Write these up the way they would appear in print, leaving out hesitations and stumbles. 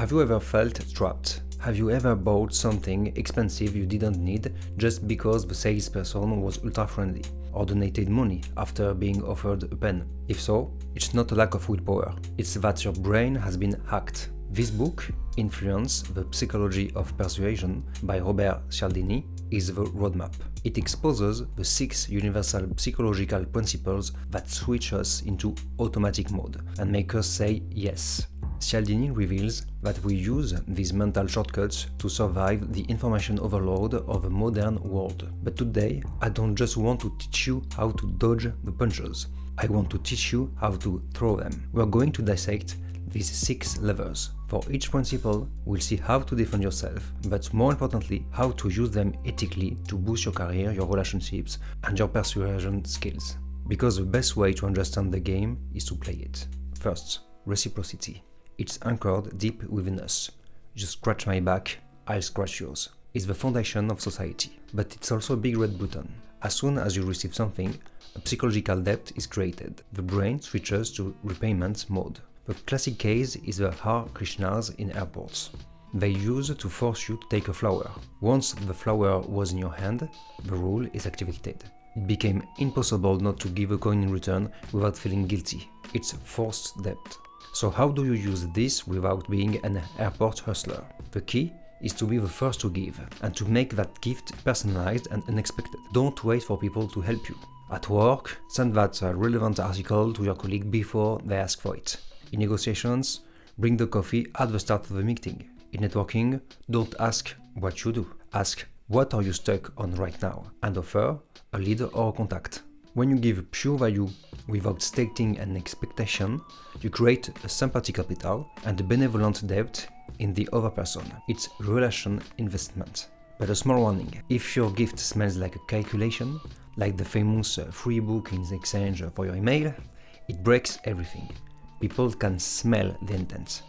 Have you ever felt trapped? Have you ever bought something expensive you didn't need just because the salesperson was ultra-friendly, or donated money after being offered a pen? If so, it's not a lack of willpower, it's that your brain has been hacked. This book, Influence, the Psychology of Persuasion by Robert Cialdini, is the roadmap. It exposes the 6 universal psychological principles that switch us into automatic mode and make us say yes. Cialdini reveals that we use these mental shortcuts to survive the information overload of a modern world. But today, I don't just want to teach you how to dodge the punches. I want to teach you how to throw them. We're going to dissect these 6 levers. For each principle, we'll see how to defend yourself, but more importantly, how to use them ethically to boost your career, your relationships, and your persuasion skills. Because the best way to understand the game is to play it. First, reciprocity. It's anchored deep within us. You scratch my back, I'll scratch yours. It's the foundation of society, but it's also a big red button. As soon as you receive something, a psychological debt is created. The brain switches to repayment mode. The classic case is the Hare Krishnas in airports. They used to force you to take a flower. Once the flower was in your hand, the rule is activated. It became impossible not to give a coin in return without feeling guilty. It's forced debt. So how do you use this without being an airport hustler? The key is to be the first to give, and to make that gift personalized and unexpected. Don't wait for people to help you. At work, send that relevant article to your colleague before they ask for it. In negotiations, bring the coffee at the start of the meeting. In networking, don't ask what you do. Ask what are you stuck on right now, and offer a lead or a contact. When you give pure value without stating an expectation, you create a sympathy capital and a benevolent debt in the other person. It's relation investment. But a small warning, if your gift smells like a calculation, like the famous free book in exchange for your email, it breaks everything. People can smell the intent.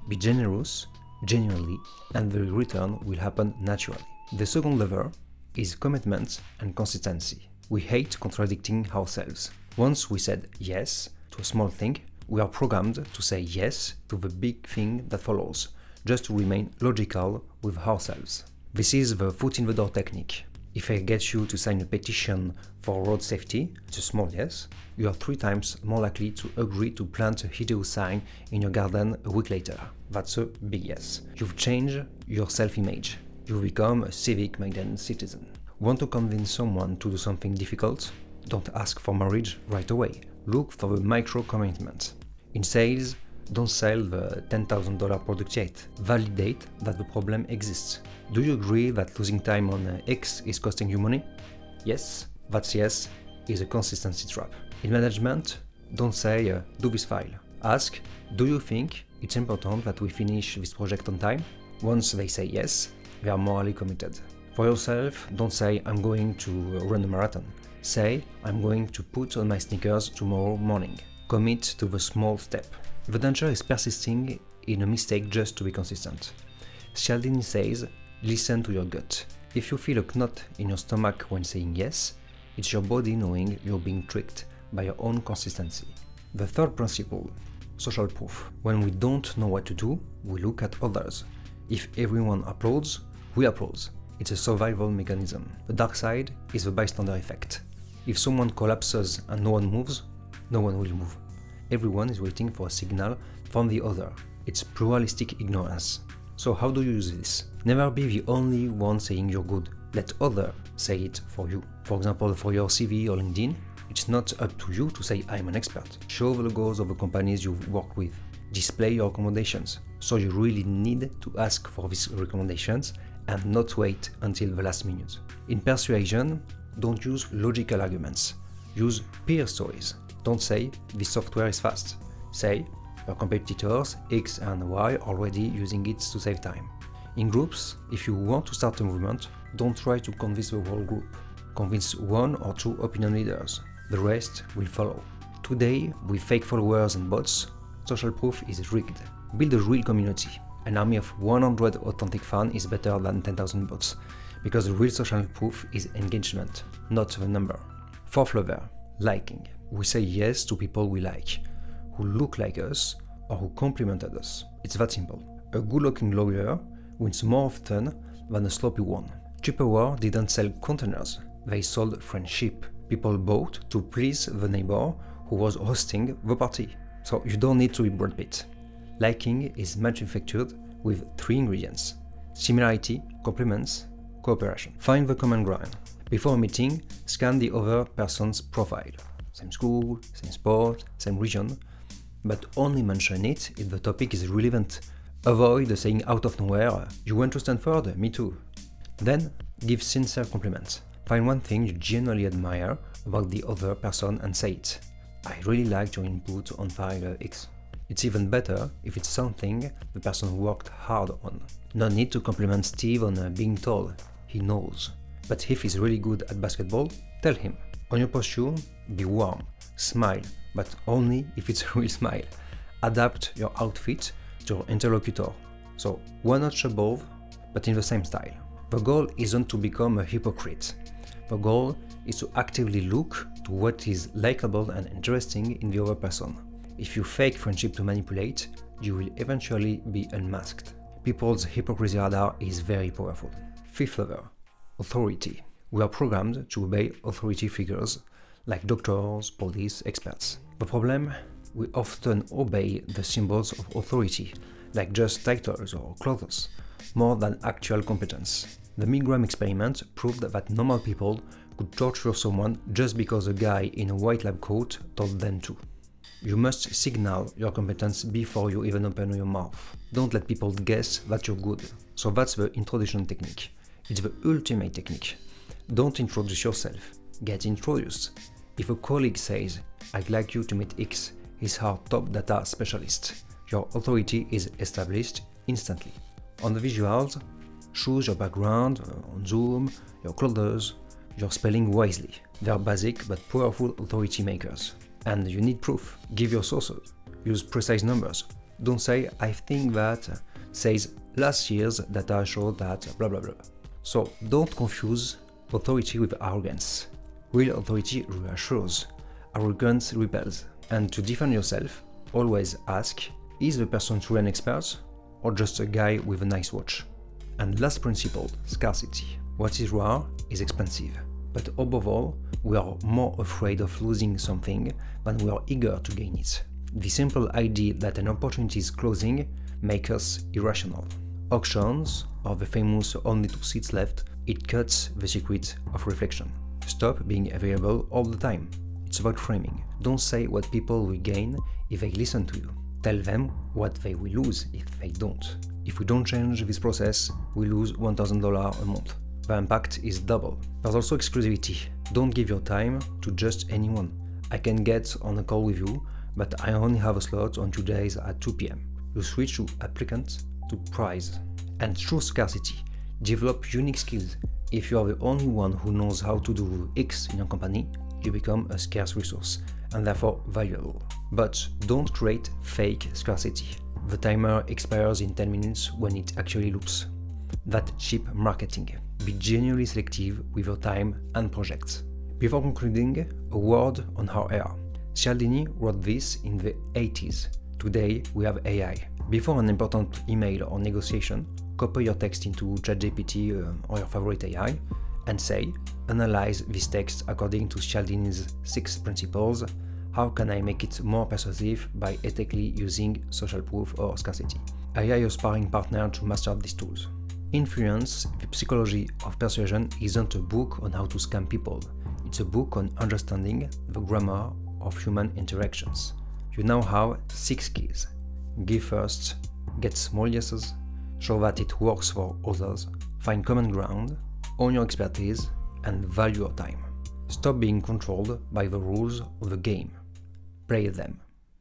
Be generous, genuinely, and the return will happen naturally. The second lever is commitment and consistency. We hate contradicting ourselves. Once we said yes to a small thing, we are programmed to say yes to the big thing that follows, just to remain logical with ourselves. This is the foot in the door technique. If I get you to sign a petition for road safety, it's a small yes, you are 3 times more likely to agree to plant a hideous sign in your garden a week later. That's a big yes. You've changed your self-image. You've become a civic-minded citizen. Want to convince someone to do something difficult? Don't ask for marriage right away. Look for the micro-commitment. In sales, don't sell the $10,000 product yet. Validate that the problem exists. Do you agree that losing time on X is costing you money? Yes, that's yes is a consistency trap. In management, don't say, do this file. Ask, do you think it's important that we finish this project on time? Once they say yes, they are morally committed. For yourself, don't say, I'm going to run a marathon. Say, I'm going to put on my sneakers tomorrow morning. Commit to the small step. The danger is persisting in a mistake just to be consistent. Cialdini says, listen to your gut. If you feel a knot in your stomach when saying yes, it's your body knowing you're being tricked by your own consistency. The third principle, social proof. When we don't know what to do, we look at others. If everyone applauds, we applaud. It's a survival mechanism. The dark side is the bystander effect. If someone collapses and no one moves, no one will move. Everyone is waiting for a signal from the other. It's pluralistic ignorance. So how do you use this? Never be the only one saying you're good. Let others say it for you. For example, for your CV or LinkedIn, it's not up to you to say I'm an expert. Show the logos of the companies you've worked with. Display your recommendations. So you really need to ask for these recommendations and not wait until the last minute. In persuasion, don't use logical arguments. Use peer stories. Don't say, this software is fast. Say, your competitors X and Y are already using it to save time. In groups, if you want to start a movement, don't try to convince the whole group. Convince 1 or 2 opinion leaders. The rest will follow. Today, with fake followers and bots, social proof is rigged. Build a real community. An army of 100 authentic fans is better than 10,000 bots, because the real social proof is engagement, not the number. Fourth lever, liking. We say yes to people we like, who look like us or who complimented us. It's that simple. A good-looking lawyer wins more often than a sloppy one. Tupperware didn't sell containers, they sold friendship. People bought to please the neighbor who was hosting the party. So you don't need to be Brad Pitt. Liking is manufactured with 3 ingredients: similarity, compliments, cooperation. Find the common ground. Before a meeting, scan the other person's profile. Same school, same sport, same region, but only mention it if the topic is relevant. Avoid saying out of nowhere, "You want to Stanford? Me too." Then, give sincere compliments. Find one thing you genuinely admire about the other person and say it. "I really liked your input on file X." It's even better if it's something the person worked hard on. No need to compliment Steve on being tall, he knows. But if he's really good at basketball, tell him. On your posture, be warm, smile, but only if it's a real smile. Adapt your outfit to your interlocutor. So, one notch above, but in the same style. The goal isn't to become a hypocrite. The goal is to actively look to what is likable and interesting in the other person. If you fake friendship to manipulate, you will eventually be unmasked. People's hypocrisy radar is very powerful. 5th level, authority. We are programmed to obey authority figures like doctors, police, experts. The problem? We often obey the symbols of authority, like just titles or clothes, more than actual competence. The Milgram experiment proved that normal people could torture someone just because a guy in a white lab coat told them to. You must signal your competence before you even open your mouth. Don't let people guess that you're good. So that's the introduction technique. It's the ultimate technique. Don't introduce yourself. Get introduced. If a colleague says, "I'd like you to meet X, he's our top data specialist," your authority is established instantly. On the visuals, choose your background, on Zoom, your clothes, your spelling wisely. They are basic but powerful authority makers. And you need proof. Give your sources. Use precise numbers. Don't say, "I think that," says, "last year's data showed that," blah blah blah. So don't confuse authority with arrogance. Real authority reassures. Arrogance repels. And to defend yourself, always ask, is the person truly an expert or just a guy with a nice watch? And last principle, scarcity. What is rare is expensive. But above all, we are more afraid of losing something than we are eager to gain it. The simple idea that an opportunity is closing makes us irrational. Auctions, or the famous "only 2 seats left," it cuts the secret of reflection. Stop being available all the time. It's about framing. Don't say what people will gain if they listen to you. Tell them what they will lose if they don't. If we don't change this process, we lose $1,000 a month. The impact is double. There's also exclusivity. Don't give your time to just anyone. I can get on a call with you, but I only have a slot on Tuesdays at 2 p.m. You switch to applicant to prize. And true scarcity. Develop unique skills. If you are the only one who knows how to do X in your company, you become a scarce resource, and therefore valuable. But don't create fake scarcity. The timer expires in 10 minutes when it actually loops. That's cheap marketing. Be genuinely selective with your time and projects. Before concluding, a word on our era. Cialdini wrote this in the 80s. Today, we have AI. Before an important email or negotiation, copy your text into ChatGPT or your favorite AI and say, "Analyze this text according to Cialdini's 6 principles. How can I make it more persuasive by ethically using social proof or scarcity?" AI is a sparring partner to master these tools. Influence, the Psychology of Persuasion isn't a book on how to scam people. It's a book on understanding the grammar of human interactions. You now have 6 keys. Give first, get small yeses, show that it works for others, find common ground, own your expertise, and value your time. Stop being controlled by the rules of the game. Play them.